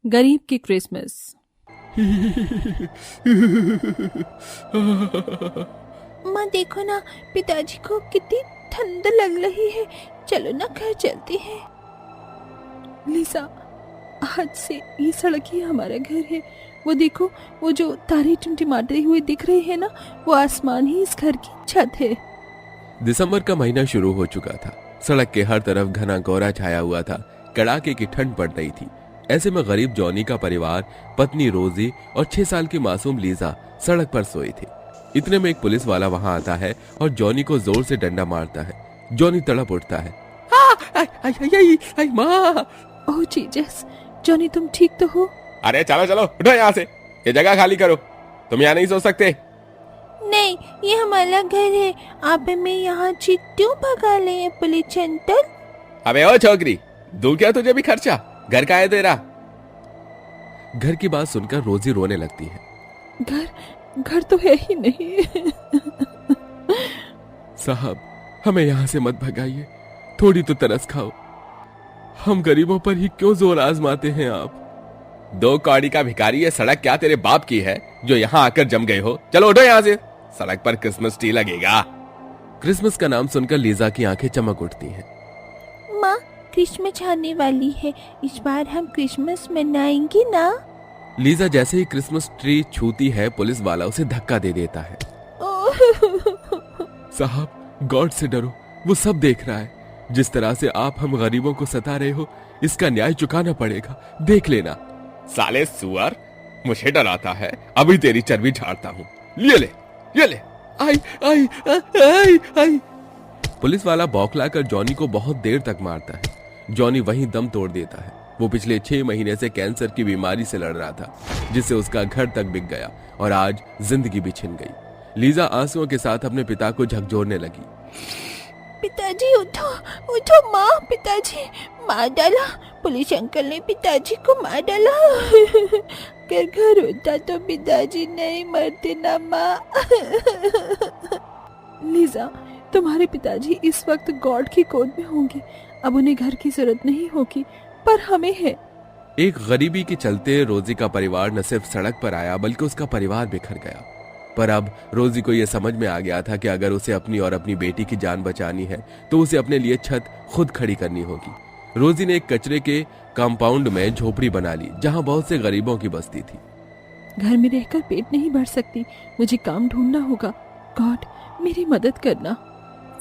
गरीब की क्रिसमस। माँ देखो ना, पिताजी को कितनी ठंड लग रही है। चलो ना घर चलते हैं। लीजा, आज से ये सड़क ही हमारा घर है। वो देखो, वो जो तारे टिमटिमाते हुए दिख रहे हैं ना, वो आसमान ही इस घर की छत है। दिसंबर का महीना शुरू हो चुका था। सड़क के हर तरफ घना कोहरा छाया हुआ था। कड़ाके की ठंड पड़ रही थी। ऐसे में गरीब जॉनी का परिवार, पत्नी रोजी और 6 साल की मासूम लीजा सड़क पर सोई थी। इतने में एक पुलिस वाला वहां आता है और जॉनी को जोर से डंडा मारता है। जॉनी तड़प उठता है। माँ! ओह जीसस, जॉनी तुम ठीक तो हो? अरे चलो चलो, उठो यहाँ से, ये जगह खाली करो। तुम यहाँ नहीं सो सकते। नहीं, ये हमारा घर है। आप हमें यहाँ से क्यों भगा ले पुलिस अंकल? अबे ओ छोकरी, दूं क्या तुझे भी खर्चा? घर का है तेरा। घर की बात सुनकर रोजी रोने लगती है। घर तो है ही नहीं। साहब, हमें यहाँ से मत भगाइए, थोड़ी तो तरस खाओ। हम गरीबों पर ही क्यों जोर आजमाते हैं आप? 2 कौड़ी का भिखारी, ये सड़क क्या तेरे बाप की है जो यहाँ आकर जम गए हो? चलो उठो यहाँ से, सड़क पर क्रिसमस ट्री लगेगा। क्रिसमस का नाम सुनकर लीजा की आंखें चमक उठती हैं। माँ, क्रिसमस आने वाली है, इस बार हम क्रिसमस मनाएंगे ना? लीजा जैसे ही क्रिसमस ट्री छूती है, पुलिस वाला उसे धक्का दे देता है। साहब, गॉड से डरो, वो सब देख रहा है। जिस तरह से आप हम गरीबों को सता रहे हो, इसका न्याय चुकाना पड़ेगा, देख लेना। साले सुअर, मुझे डराता है, अभी तेरी चर्बी झाड़ता हूँ। ये ले, ये ले। आई आई आई आई। पुलिस वाला बौखला कर जॉनी को बहुत देर तक मारता है। जॉनी वहीं दम तोड़ देता है। वो पिछले 6 महीने से कैंसर की बीमारी से लड़ रहा था, जिससे उसका घर तक बिक गया और आज जिंदगी भी छिन गई। लीजा आंसुओं के साथ अपने पिता को झकझोरने लगी। पिताजी उठो, उठो माँ, पिताजी मार डाला, पुलिस अंकल ने पिताजी को मार डाला। अगर घर होता तो पिताजी नहीं मरते ना माँ। लीजा, तुम्हारे पिताजी इस वक्त गॉड की गोद में होंगे। अब उन्हें घर की जरूरत नहीं होगी, पर हमें है। एक गरीबी के चलते रोजी का परिवार न सिर्फ सड़क पर आया, बल्कि उसका परिवार बिखर गया। पर अब रोजी को यह समझ में आ गया था कि अगर उसे अपनी और अपनी बेटी की जान बचानी है तो उसे अपने लिए छत खुद खड़ी करनी होगी। रोजी ने एक कचरे के कंपाउंड में झोपड़ी बना ली, जहां बहुत से गरीबों की बस्ती थी। घर में रहकर पेट नहीं भर सकती, मुझे काम ढूंढना होगा। गॉड, मेरी मदद करना।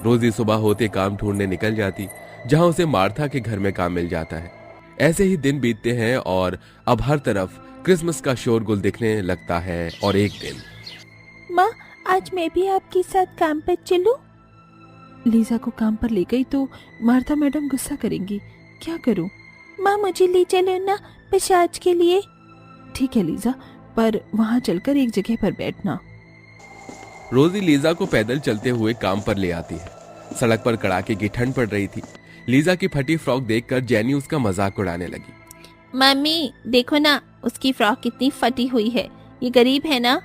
रोजी सुबह होते काम ढूंढने निकल जाती, जहां उसे मार्था के घर में काम मिल जाता है। ऐसे ही दिन बीतते हैं और अब हर तरफ क्रिसमस का शोरगुल दिखने लगता है। और एक दिन, माँ, आज मैं भी आपके साथ काम पर चलूं? लीजा को काम पर ले गई तो मार्था मैडम गुस्सा करेंगी। क्या करूं? माँ, मुझे ले चलो ना, बस आज के लिए। ठीक है लीजा, पर वहां चलकर एक जगह पर बैठना। रोजी लीजा को पैदल चलते हुए काम पर ले आती है। सड़क पर कड़ाके की ठंड पड़ रही थी। लीजा की फटी फ्रॉक देखकर जेनी उसका मजाक उड़ाने लगी। मम्मी देखो ना, उसकी फ्रॉक कितनी फटी हुई है, ये गरीब है ना?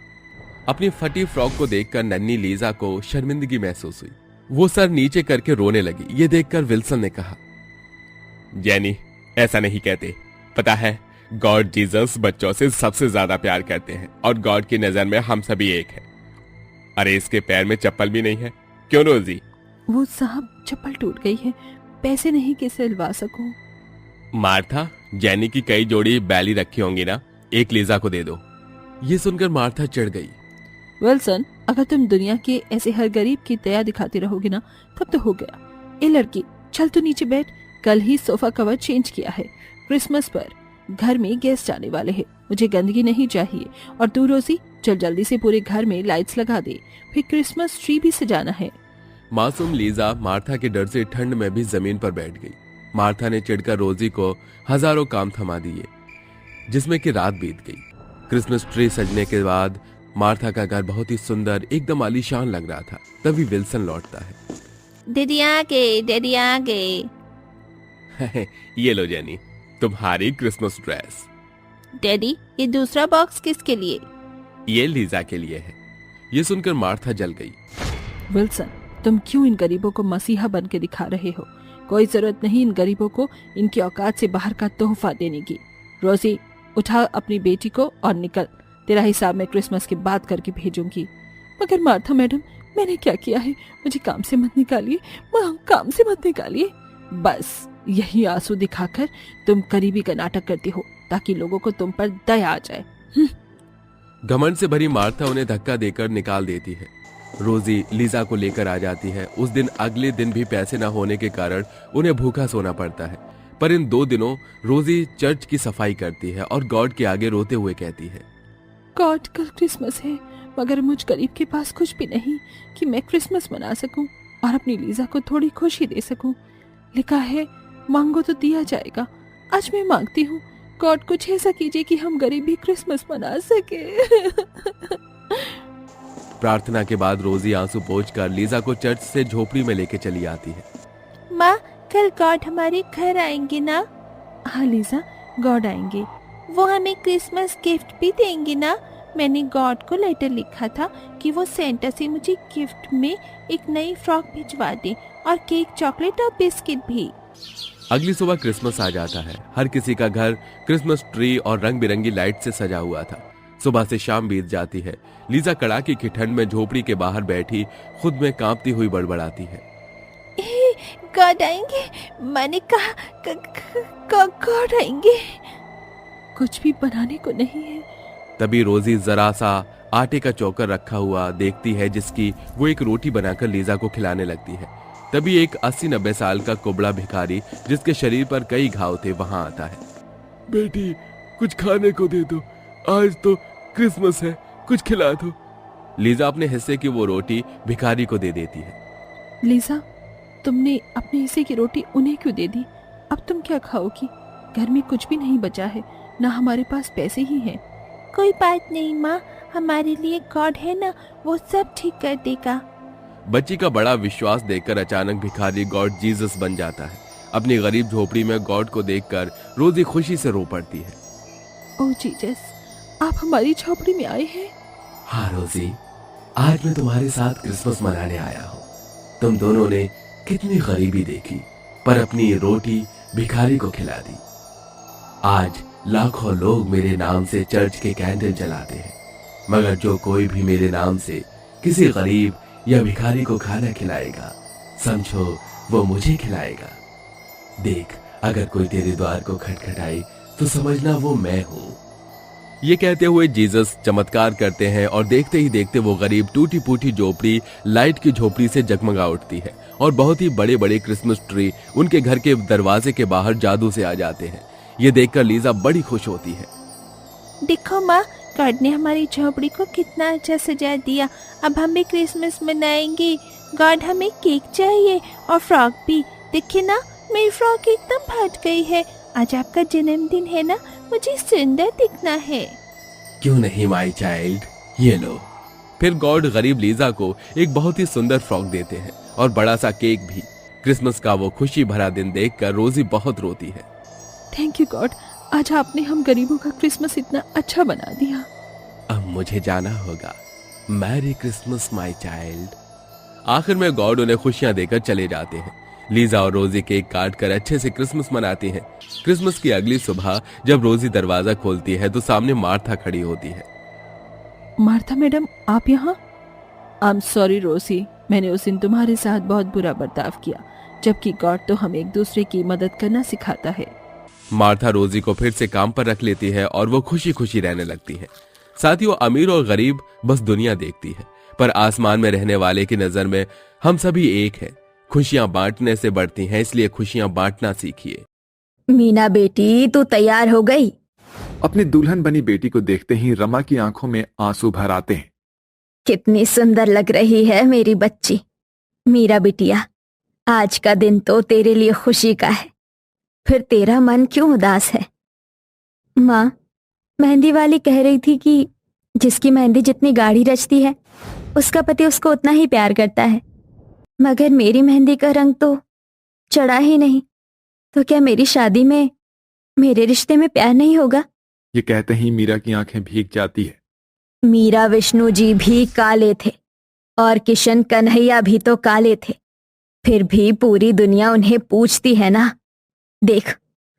अपनी फटी फ्रॉक को देखकर नन्ही लीजा को शर्मिंदगी महसूस हुई। वो सर नीचे करके रोने लगी। ये देखकर विल्सन ने कहा, जेनी, ऐसा नहीं कहते। पता है, गॉड जीसस बच्चों से सबसे ज्यादा प्यार करते हैं और गॉड की नजर में हम सभी एक हैं। अरे इसके पैर में चप्पल भी नहीं है, क्यों रोजी? वो साहब, चप्पल टूट गई है, पैसे नहीं कि सिलवा सकूं। मार्था, जेनी की कई जोड़ी बैली रखी होंगी ना, एक लीजा को दे दो। ये सुनकर मार्था चिढ़ गई। विल्सन, अगर तुम दुनिया के ऐसे हर गरीब की दया दिखाती रहोगी ना, तब तो हो गया। ए लड़की, चल तू नीचे बैठ। कल ही सोफा कवर चेंज किया है। क्रिसमस पर घर में गेस्ट आने वाले हैं, मुझे गंदगी नहीं चाहिए। और तू रोजी, चल जल्दी से पूरे घर में लाइट्स लगा दे, फिर क्रिसमस ट्री भी सजाना है। मासूम लीजा मार्था के डर से ठंड में भी जमीन पर बैठ गई। मार्था ने चिढ़कर रोजी को हजारों काम थमा दिए, जिसमें कि रात बीत गई। क्रिसमस ट्री सजने के बाद मार्था का घर बहुत ही सुंदर, एकदम आलीशान लग रहा था। तभी विल्सन लौटता है। दीदी आ गए, डैडी आ गए। ये लो जेनी, तुम्हारी क्रिसमस ड्रेस। डैडी, ये दूसरा बॉक्स किसके लिए? ये लीजा के लिए है। ये सुनकर मार्था जल गई। विल्सन, तुम क्यों इन गरीबों को मसीहा बन के दिखा रहे हो? कोई जरूरत नहीं इन गरीबों को इनकी औकात से बाहर का तोहफा देने की। रोजी, उठा अपनी बेटी को और निकल। तेरा हिसाब मैं क्रिसमस के बाद करके भेजूंगी। मगर मार्था मैडम, मैंने क्या किया है? मुझे काम से मत निकालिए, काम से मत निकालिए। बस यही आंसू दिखाकर तुम गरीबी का नाटक करती हो ताकि लोगों को तुम पर दया आ जाए। घमंड से भरी मार्था उन्हें धक्का देकर निकाल देती है। रोजी लीजा को लेकर आ जाती है। उस दिन अगले दिन भी पैसे न होने के कारण उन्हें भूखा सोना पड़ता है। पर इन 2 दिनों रोजी चर्च की सफाई करती है और गॉड के आगे रोते हुए कहती है, गॉड, कल क्रिसमस है मगर मुझ गरीब के पास कुछ भी नहीं कि मैं क्रिसमस मना सकूं और अपनी लीजा को थोड़ी खुशी दे सकूं। लिखा है मांगो तो दिया जाएगा। आज मैं मांगती हूँ, गॉड कुछ ऐसा कीजिए कि हम गरीब भी क्रिसमस मना सके। प्रार्थना के बाद रोजी आंसू पोंछकर लीजा को चर्च से झोपड़ी में लेके चली आती है। माँ, कल गॉड हमारे घर आएंगे ना? हाँ लीजा, गॉड आएंगे। वो हमें क्रिसमस गिफ्ट भी देंगे ना? मैंने गॉड को लेटर लिखा था कि वो सेंटा से मुझे गिफ्ट में एक नई फ्रॉक भिजवा दे और केक, चॉकलेट और बिस्किट भी। अगली सुबह क्रिसमस आ जाता है। हर किसी का घर क्रिसमस ट्री और रंग बिरंगी लाइट से सजा हुआ था। सुबह से शाम बीत जाती है। लीजा कड़ाके की ठंड में झोपड़ी के बाहर बैठी खुद में कांपती हुई बड़बड़ाती है, गॉड आएंगे, मैंने कहा गॉड आएंगे। कुछ भी बनाने को नहीं है। तभी रोजी जरा सा आटे का चौकर रखा हुआ देखती है जिसकी वो एक रोटी बनाकर लीजा को खिलाने लगती है। तभी एक 80-90 साल का कुबड़ा भिखारी जिसके शरीर पर कई घाव थे वहां आता है। बेटी, कुछ खाने को दे दो, आज तो क्रिसमस है, कुछ खिला दो। लीजा अपने हिस्से की वो रोटी भिखारी को दे देती है। लीजा, तुमने अपने हिस्से की रोटी उन्हें क्यों दे दी? अब तुम क्या खाओगी? घर में कुछ भी नहीं बचा है, ना हमारे पास पैसे ही हैं। कोई बात नहीं माँ, हमारे लिए गॉड है ना, वो सब ठीक कर देगा। बच्ची का बड़ा विश्वास देखकर अचानक भिखारी गॉड जीसस बन जाता है। अपनी गरीब झोपड़ी में गॉड को देखकर रोजी खुशी से रो पड़ती है। ओह जीसस, आप हमारी झोपड़ी में आए हैं? हाँ रोजी, आज मैं तुम्हारे साथ क्रिसमस मनाने आया हूँ। तुम दोनों ने कितनी गरीबी देखी पर अपनी रोटी भिखारी को खिला दी। आज लाखों लोग मेरे नाम से चर्च के कैंडल जलाते हैं, मगर जो कोई भी मेरे नाम से किसी गरीब या भिखारी को खाना खिलाएगा, समझो वो मुझे खिलाएगा। देख, अगर कोई तेरे द्वार को खटखटाए तो समझना वो मैं हूँ। ये कहते हुए जीसस चमत्कार करते हैं और देखते ही देखते वो गरीब टूटी फूटी झोपड़ी लाइट की झोपड़ी से जगमगा उठती है और बहुत ही बड़े बड़े क्रिसमस ट्री उनके घर के दरवाजे के बाहर जादू से आ जाते हैं। ये देखकर लीजा बड़ी खुश होती है। देखो माँ, गॉड ने हमारी झोपड़ी को कितना अच्छा सजा दिया। अब हम भी क्रिसमस मनाएंगे। गॉड, हमें केक चाहिए और फ्रॉक भी। देखिए ना, मेरी फ्रॉक एकदम फट गई है। आज आपका जन्मदिन है ना, मुझे सुंदर दिखना है। क्यों नहीं माय चाइल्ड, ये लो। फिर गॉड गरीब लीजा को एक बहुत ही सुंदर फ्रॉक देते हैं और बड़ा सा केक भी। क्रिसमस का वो खुशी भरा दिन देखकर रोजी बहुत रोती है। थैंक यू गॉड, आज आपने हम गरीबों का क्रिसमस इतना अच्छा बना दिया। अब मुझे जाना होगा। Merry Christmas my child. आखिर में गॉड उन्हें खुशियां देकर चले जाते हैं। लीजा और रोजी केक काट कर अच्छे से क्रिसमस मनाती हैं। क्रिसमस की अगली सुबह जब रोजी दरवाजा खोलती है तो सामने मार्था खड़ी होती है। मार्था मैडम, आप यहाँ? आई एम सॉरी रोजी, मैंने उस दिन तुम्हारे साथ बहुत बुरा बर्ताव किया, जबकि गॉड तो हमें एक दूसरे की मदद करना सिखाता है। मार्था रोजी को फिर से काम पर रख लेती है और वो खुशी खुशी रहने लगती है। साथियों, अमीर और गरीब बस दुनिया देखती है, पर आसमान में रहने वाले की नजर में हम सभी एक हैं। खुशियां बांटने से बढ़ती हैं, इसलिए खुशियां बांटना सीखिए। मीना बेटी, तू तैयार हो गई? अपनी दुल्हन बनी बेटी को देखते ही रमा की आंखों में आंसू भर आते हैं। कितनी सुंदर लग रही है मेरी बच्ची। मीरा बिटिया, आज का दिन तो तेरे लिए खुशी का है, फिर तेरा मन क्यों उदास है? माँ, मेहंदी वाली कह रही थी कि जिसकी मेहंदी जितनी गाढ़ी रचती है उसका पति उसको उतना ही प्यार करता है, मगर मेरी मेहंदी का रंग तो चढ़ा ही नहीं, तो क्या मेरी शादी में, मेरे रिश्ते में प्यार नहीं होगा? ये कहते ही मीरा की आंखें भीग जाती है। मीरा विष्णु जी भी काले थे और किशन कन्हैया भी तो काले थे, फिर भी पूरी दुनिया उन्हें पूछती है ना। देख,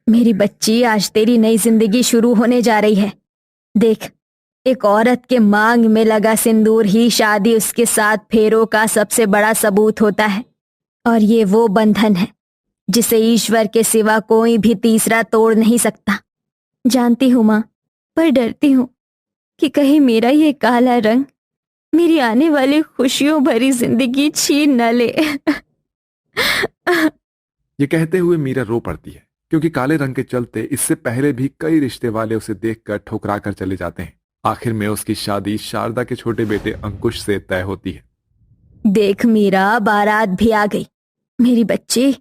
मेरी बच्ची, आज तेरी नई जिंदगी शुरू होने जा रही है। देख, एक औरत के मांग में लगा सिंदूर ही शादी उसके 7 फेरों का सबसे बड़ा सबूत होता है। और ये वो बंधन है जिसे ईश्वर के सिवा कोई भी तीसरा तोड़ नहीं सकता। जानती हूँ माँ, पर डरती हूँ कि कहीं मेरा ये काला रंग मेरी आने वाली खुशियों भरी जिंदगी छीन न ले। ये कहते हुए मीरा रो पड़ती है, क्योंकि काले रंग के चलते इससे पहले भी कई रिश्ते वाले उसे देखकर ठुकरा कर चले जाते हैं। आखिर में उसकी शादी शारदा के छोटे बेटे अंकुश से तय होती है। देख मीरा, बारात भी आ गई। मेरी बच्ची।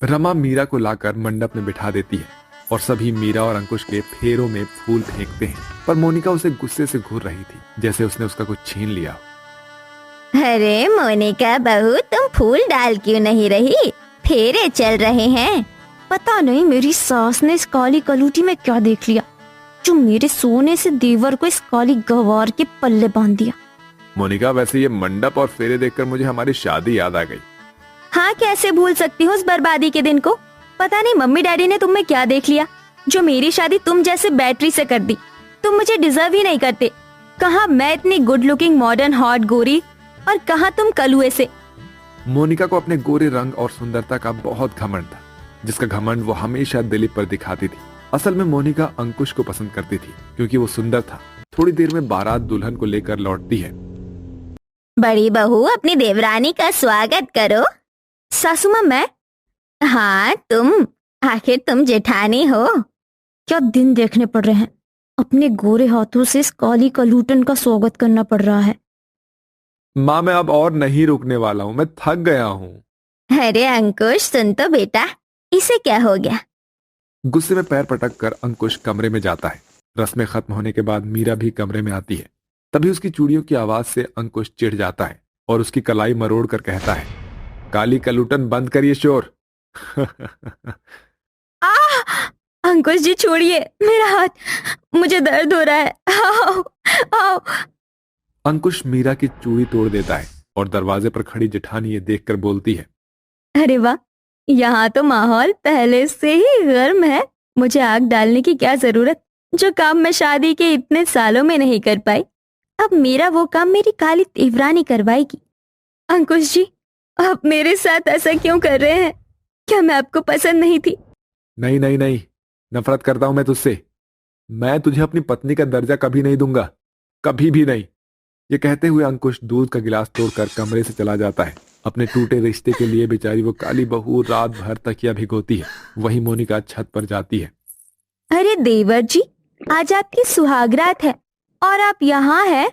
रमा मीरा को लाकर मंडप में बिठा देती है और सभी मीरा और अंकुश के फेरों में फूल फेंकते हैं, पर मोनिका उसे गुस्से से घूर रही थी, जैसे उसने उसका कुछ छीन लिया। अरे मोनिका बहू, तुम फूल डाल क्यों नहीं रही? फेरे चल रहे हैं। पता नहीं मेरी सास ने इस काली कलूटी में क्या देख लिया जो मेरे सोने से देवर को इस काली गवार के पल्ले बांध दिया। मोनिका, वैसे ये मंडप और फेरे देखकर मुझे हमारी शादी याद आ गई। हाँ, कैसे भूल सकती हूँ उस बर्बादी के दिन को। पता नहीं मम्मी डैडी ने तुम में क्या देख लिया जो मेरी शादी तुम जैसे बैटरी से कर दी। तुम मुझे डिजर्व ही नहीं करते। कहाँ मैं इतनी गुड लुकिंग मॉडर्न हॉट गोरी, और कहाँ तुम कलुए से। मोनिका को अपने गोरे रंग और सुंदरता का बहुत घमंड था, जिसका घमंड वो हमेशा दिलीप पर दिखाती थी। असल में मोनिका अंकुश को पसंद करती थी क्योंकि वो सुंदर था। थोड़ी देर में बारात दुल्हन को लेकर लौटती है। बड़ी बहू, अपनी देवरानी का स्वागत करो। सासू माँ, मैं? हाँ तुम, आखिर तुम जेठानी हो। क्या दिन देखने पड़ रहे हैं। अपने गोरे हाथों से इस काली कलूटन का स्वागत करना पड़ रहा है। माँ, मैं अब और नहीं रुकने वाला हूँ, मैं थक गया हूँ। अरे अंकुश, सुन तो बेटा, इसे क्या हो गया? गुस्से में पैर पटक कर अंकुश कमरे में जाता है। रस्में खत्म होने के बाद मीरा भी कमरे में आती है। तभी उसकी चूड़ियों की आवाज से अंकुश चिढ़ जाता है और उसकी कलाई मरोड़ कर कहता है, काली कलूटन, बंद करिए शोर। अंकुश जी छोड़िए मेरा हाथ, मुझे दर्द हो रहा है। आओ, आओ। अंकुश मीरा की चूड़ी तोड़ देता है और दरवाजे पर खड़ी जेठानी ये देखकर बोलती है, अरे वाह, यहाँ तो माहौल पहले से ही गर्म है। मुझे आग डालने की क्या जरूरत, जो काम मैं शादी के इतने सालों में नहीं कर पाई, अब मेरा वो काम मेरी काली देवरानी करवाएगी। अंकुश जी, आप मेरे साथ ऐसा क्यों कर रहे हैं? क्या मैं आपको पसंद नहीं थी? नहीं नहीं नहीं, नफरत करता हूं मैं तुझसे। मैं तुझे अपनी पत्नी का दर्जा कभी नहीं दूंगा, कभी भी नहीं। ये कहते हुए अंकुश दूध का गिलास तोड़कर कमरे से चला जाता है। अपने टूटे रिश्ते के लिए बेचारी वो काली बहू रात भर तकिया भिगोती है। वही मोनिका छत पर जाती है। अरे देवर जी, आज आपकी सुहागरात है और आप यहाँ हैं।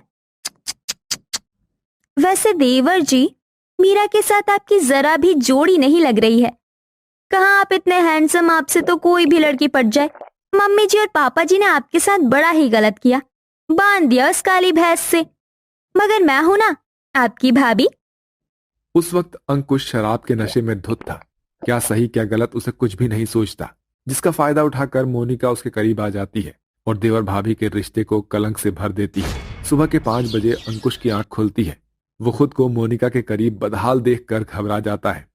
वैसे देवर जी, मीरा के साथ आपकी जरा भी जोड़ी नहीं लग रही है। कहाँ आप इतने हैंडसम, आपसे तो कोई भी लड़की पट जाए। मम्मी जी और पापा जी ने आपके साथ बड़ा ही गलत किया, बांध दिया उस काली भैंस से। मगर मैं हूं ना, आपकी भाभी। उस वक्त अंकुश शराब के नशे में धुत था। क्या सही क्या गलत उसे कुछ भी नहीं सोचता, जिसका फायदा उठाकर मोनिका उसके करीब आ जाती है और देवर भाभी के रिश्ते को कलंक से भर देती है। सुबह के 5 बजे अंकुश की आंख खुलती है। वो खुद को मोनिका के करीब बदहाल देखकर घबरा जाता है।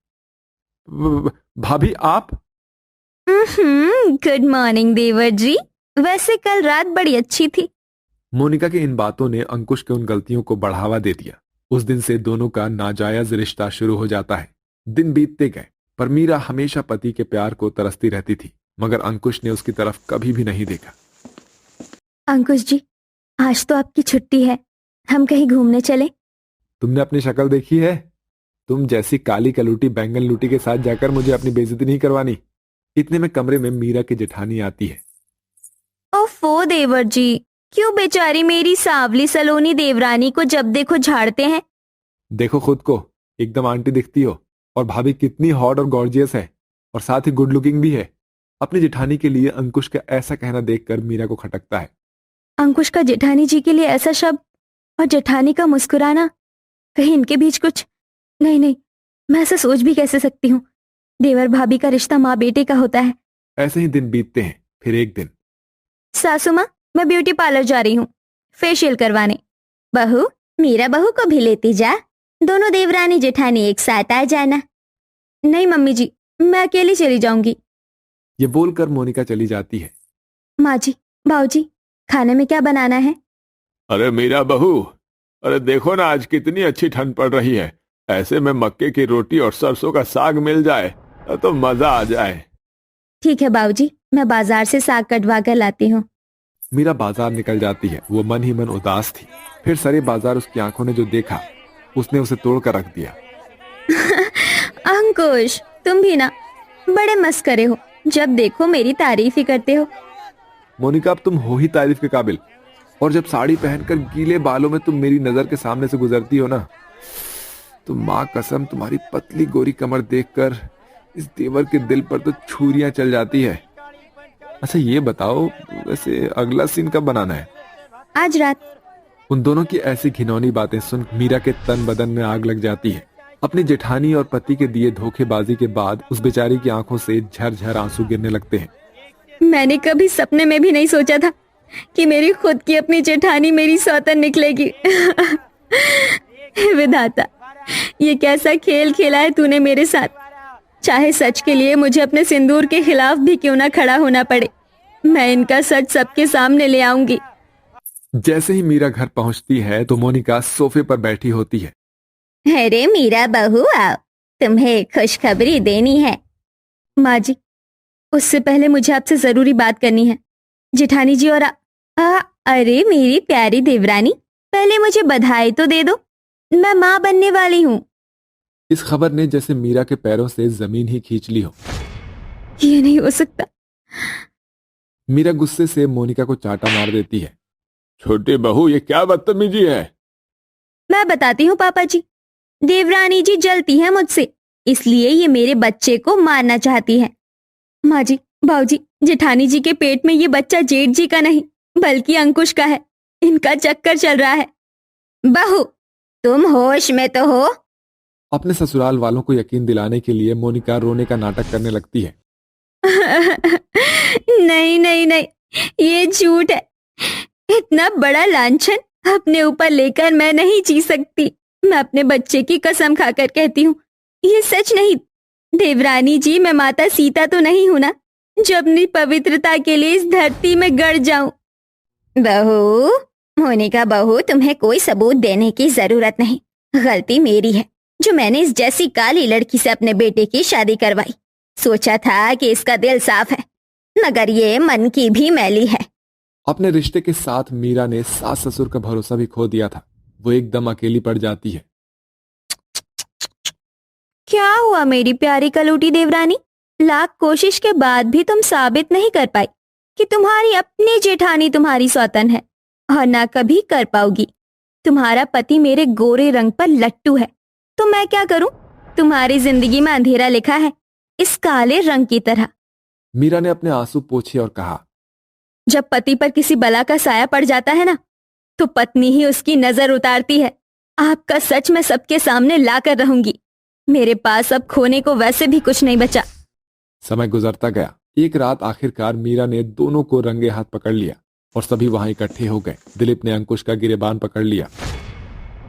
भाभी, आप? गुड मॉर्निंग देवर जी। वैसे कल रात बड़ी अच्छी थी। मोनिका की इन बातों ने अंकुश के उन गलतियों को बढ़ावा दे दिया। उस दिन से दोनों का नाजायज रिश्ता शुरू हो जाता है। दिन बीतते गए, पर मीरा हमेशा पति के प्यार को तरसती रहती थी, मगर अंकुश ने उसकी तरफ कभी भी नहीं देखा। अंकुश जी, आज तो आपकी छुट्टी है, हम कहीं घूमने चले? तुमने अपनी शक्ल देखी है? तुम जैसी काली कलूटी बैंगन लूटी के साथ जाकर मुझे अपनी बेइज्जती नहीं करवानी। इतने में कमरे में मीरा की जेठानी आती है। ओफो देवर जी, क्यों बेचारी मेरी सांवली सलोनी देवरानी को जब देखो झाड़ते हैं? देखो खुद को, एकदम आंटी दिखती हो, और भाभी कितनी हॉट और गॉर्जियस है, और साथ ही गुड लुकिंग भी है। अपनी जेठानी के लिए अंकुश का ऐसा कहना देखकर मीरा को खटकता है। अंकुश का जेठानी जी के लिए ऐसा शब्द और जेठानी का मुस्कुराना, कहीं इनके बीच कुछ? नहीं नहीं, मैं ऐसा सोच भी कैसे सकती हूँ। देवर भाभी का रिश्ता माँ बेटे का होता है। ऐसे ही दिन बीतते हैं। फिर एक दिन, सासू माँ, मैं ब्यूटी पार्लर जा रही हूँ फेशियल करवाने। बहू, मीरा बहू को भी लेती जा, दोनों देवरानी जेठानी एक साथ आ जाना। नहीं मम्मी जी, मैं अकेली चली जाऊंगी। ये बोलकर मोनिका चली जाती है। माँ जी, बाबूजी, खाने में क्या बनाना है? अरे मीरा बहू, अरे देखो ना आज कितनी अच्छी ठंड पड़ रही है। ऐसे में मक्के की रोटी और सरसों का साग मिल जाए तो मजा आ जाए। ठीक है बाबूजी, मैं बाजार से साग कटवा कर लाती हूँ। मीरा बाजार निकल जाती है। वो मन ही मन उदास थी। फिर सारे बाजार उसकी आंखों ने जो देखा उसने उसे तोड़ कर रख दिया। अंकुश, तुम भी ना बड़े मस्करे हो, जब देखो मेरी तारीफ ही करते हो। मोनिका, अब तुम हो ही तारीफ के काबिल। और जब साड़ी पहनकर गीले बालों में तुम मेरी नजर के सामने से गुजरती हो ना, तो माँ कसम तुम्हारी पतली गोरी कमर देखकर इस देवर के दिल पर तो छुरियां चल जाती है। अच्छा ये बताओ, वैसे अगला सीन कब बनाना है? आज रात। उन दोनों की ऐसी घिनौनी बातें सुन मीरा के तन बदन में आग लग जाती है। अपनी जेठानी और पति के दिए धोखेबाजी के बाद उस बेचारी की आंखों से झरझर आंसू गिरने लगते हैं। मैंने कभी सपने में भी नहीं सोचा था कि मेरी खुद की अपनी जेठानी मेरी सौतन निकलेगी। विधाता, ये कैसा खेल खेला है तूने मेरे साथ। चाहे सच के लिए मुझे अपने सिंदूर के खिलाफ भी क्यों ना खड़ा होना पड़े, मैं इनका सच सबके सामने ले आऊंगी। जैसे ही मीरा घर पहुंचती है तो मोनिका सोफे पर बैठी होती है। अरे मीरा बहू, आओ, तुम्हें खुशखबरी देनी है। माँ जी, उससे पहले मुझे आपसे जरूरी बात करनी है। जेठानी जी और अरे मेरी प्यारी देवरानी, पहले मुझे बधाई तो दे दो, मैं माँ बनने वाली हूँ। इस खबर ने जैसे मीरा के पैरों से जमीन ही खींच ली हो। ये नहीं हो सकता। मीरा गुस्से से मोनिका को चांटा मार देती है। छोटी बहू, ये क्या बदतमीजी है? मैं बताती हूँ पापा जी। देवरानी जी जलती है मुझसे, इसलिए ये मेरे बच्चे को मारना चाहती है। माँ जी, बाबूजी, जेठानी जी के पेट में ये बच्चा जेठ जी का नहीं बल्कि अंकुश का है। इनका चक्कर चल रहा है। बहू, तुम होश में तो हो? अपने ससुराल वालों को यकीन दिलाने के लिए मोनिका रोने का नाटक करने लगती है। नहीं नहीं नहीं, ये झूठ है। इतना बड़ा लांछन अपने ऊपर लेकर मैं नहीं जी सकती। मैं अपने बच्चे की कसम खाकर कहती हूँ, ये सच नहीं। देवरानी जी, मैं माता सीता तो नहीं हूं ना, जो अपनी पवित्रता के लिए इस धरती में गड़ जाऊं। बहू, मोनिका बहू, तुम्हें कोई सबूत देने की जरूरत नहीं। गलती मेरी है जो मैंने इस जैसी काली लड़की से अपने बेटे की शादी करवाई। सोचा था कि इसका दिल साफ है, मगर ये मन की भी मैली है। अपने रिश्ते के साथ मीरा ने सास ससुर का भरोसा भी खो दिया था। वो एकदम अकेली पड़ जाती है। क्या हुआ मेरी प्यारी कलूटी देवरानी? लाख कोशिश के बाद भी तुम साबित नहीं कर पाई कि तुम्हारी अपनी जेठानी तुम्हारी सौतन है, और ना कभी कर पाओगी। तुम्हारा पति मेरे गोरे रंग पर लट्टू है, तो मैं क्या करूं? तुम्हारी जिंदगी में अंधेरा लिखा है, इस काले रंग की तरह। मीरा ने अपने आंसू पोंछे और कहा, जब पति पर किसी बला का साया पड़ जाता है ना, तो पत्नी ही उसकी नजर उतारती है। आपका सच मैं सबके सामने लाकर रहूंगी। मेरे पास अब खोने को वैसे भी कुछ नहीं बचा। समय गुजरता गया। एक रात आखिरकार मीरा ने दोनों को रंगे हाथ पकड़ लिया और सभी वहां इकट्ठे हो गए। दिलीप ने अंकुश का गिरेबान पकड़ लिया।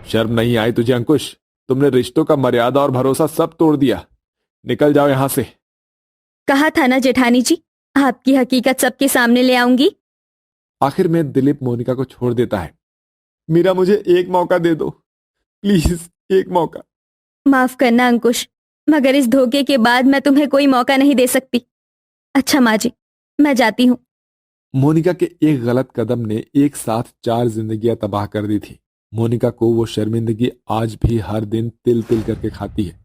शर्म नहीं आई तुझे अंकुश? तुमने रिश्तों का मर्यादा और भरोसा सब तोड़ दिया। निकल जाओ यहां से। कहा था ना जेठानी जी, आपकी हकीकत सबके सामने ले आऊंगी। आखिर में दिलीप मोनिका को छोड़ देता है। मीरा, मुझे एक मौका दे दो, प्लीज, एक मौका। माफ करना अंकुश, मगर इस धोखे के बाद मैं तुम्हें कोई मौका नहीं दे सकती। अच्छा माँ जी, मैं जाती हूँ। मोनिका के एक गलत कदम ने एक साथ 4 जिंदगियां तबाह कर दी थी। मोनिका को वो शर्मिंदगी आज भी हर दिन तिल तिल करके खाती है।